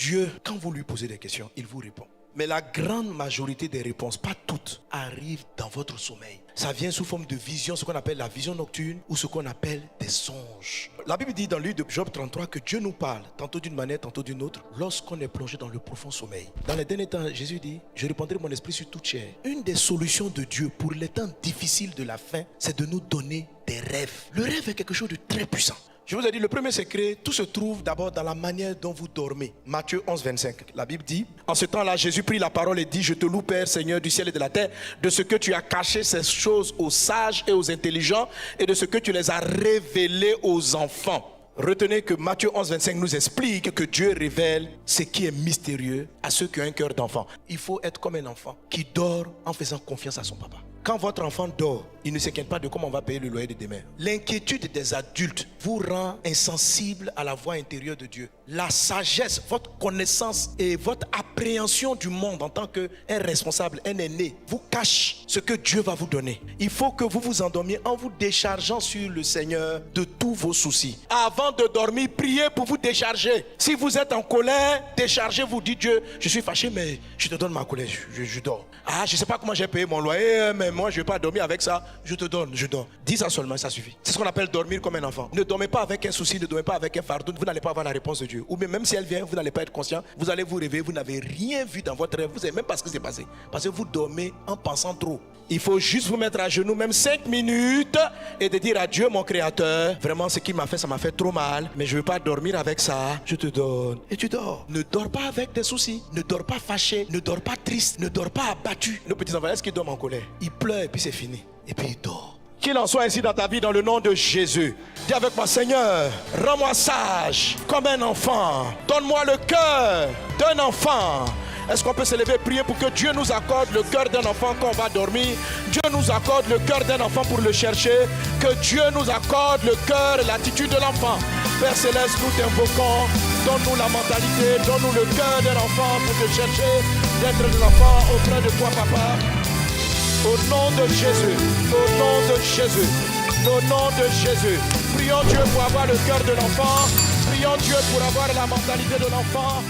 Dieu, quand vous lui posez des questions, il vous répond. Mais la grande majorité des réponses, pas toutes, arrivent dans votre sommeil. Ça vient sous forme de vision, ce qu'on appelle la vision nocturne ou ce qu'on appelle des songes. La Bible dit dans le livre de Job 33 que Dieu nous parle, tantôt d'une manière, tantôt d'une autre, lorsqu'on est plongé dans le profond sommeil. Dans les derniers temps, Jésus dit, je répandrai mon esprit sur toute chair. Une des solutions de Dieu pour les temps difficiles de la fin, c'est de nous donner des rêves. Le rêve est quelque chose de très puissant. Je vous ai dit, le premier secret, tout se trouve d'abord dans la manière dont vous dormez. Matthieu 11, 25. La Bible dit, en ce temps-là, Jésus prit la parole et dit, je te loue, Père, Seigneur du ciel et de la terre, de ce que tu as caché ces choses aux sages et aux intelligents et de ce que tu les as révélées aux enfants. Retenez que Matthieu 11, 25 nous explique que Dieu révèle ce qui est mystérieux à ceux qui ont un cœur d'enfant. Il faut être comme un enfant qui dort en faisant confiance à son papa. Quand votre enfant dort, il ne s'inquiète pas de comment on va payer le loyer de demain. L'inquiétude des adultes vous rend insensible à la voix intérieure de Dieu. La sagesse, votre connaissance et votre appréhension du monde en tant qu'un responsable, un aîné, vous cache ce que Dieu va vous donner. Il faut que vous vous endormiez en vous déchargeant sur le Seigneur de tous vos soucis. Avant de dormir, priez pour vous décharger. Si vous êtes en colère, déchargez-vous. Dites Dieu, je suis fâché, mais je te donne ma colère, je dors. Ah, je ne sais pas comment j'ai payé mon loyer, mais moi je ne vais pas dormir avec ça. Je te donne, je dors. Dis ça seulement, ça suffit. C'est ce qu'on appelle dormir comme un enfant. Ne dormez pas avec un souci, ne dormez pas avec un fardeau. Vous n'allez pas avoir la réponse de Dieu. Ou même si elle vient, vous n'allez pas être conscient. Vous allez vous réveiller, vous n'avez rien vu dans votre rêve. Vous ne savez même pas ce qui s'est passé. Parce que vous dormez en pensant trop. Il faut juste vous mettre à genoux, même 5 minutes, et de dire à Dieu, mon créateur, vraiment ce qu'il m'a fait, ça m'a fait trop mal, mais je ne veux pas dormir avec ça. Je te donne. Et tu dors. Ne dors pas avec des soucis. Ne dors pas fâché. Ne dors pas triste. Ne dors pas abattu. Nos petits enfants, est-ce qu'ils dorment en colère? Ils pleurent et puis c'est fini. Et puis ils dorment. Qu'il en soit ainsi dans ta vie dans le nom de Jésus. Dis avec moi, Seigneur, rends-moi sage comme un enfant. Donne-moi le cœur d'un enfant. Est-ce qu'on peut se lever et prier pour que Dieu nous accorde le cœur d'un enfant quand on va dormir? Dieu nous accorde le cœur d'un enfant pour le chercher. Que Dieu nous accorde le cœur et l'attitude de l'enfant. Père Céleste, nous t'invoquons. Donne-nous la mentalité, donne-nous le cœur d'un enfant pour te chercher, d'être de l'enfant auprès de toi, Papa. Au nom de Jésus, au nom de Jésus, au nom de Jésus. Prions Dieu pour avoir le cœur de l'enfant. Prions Dieu pour avoir la mentalité de l'enfant.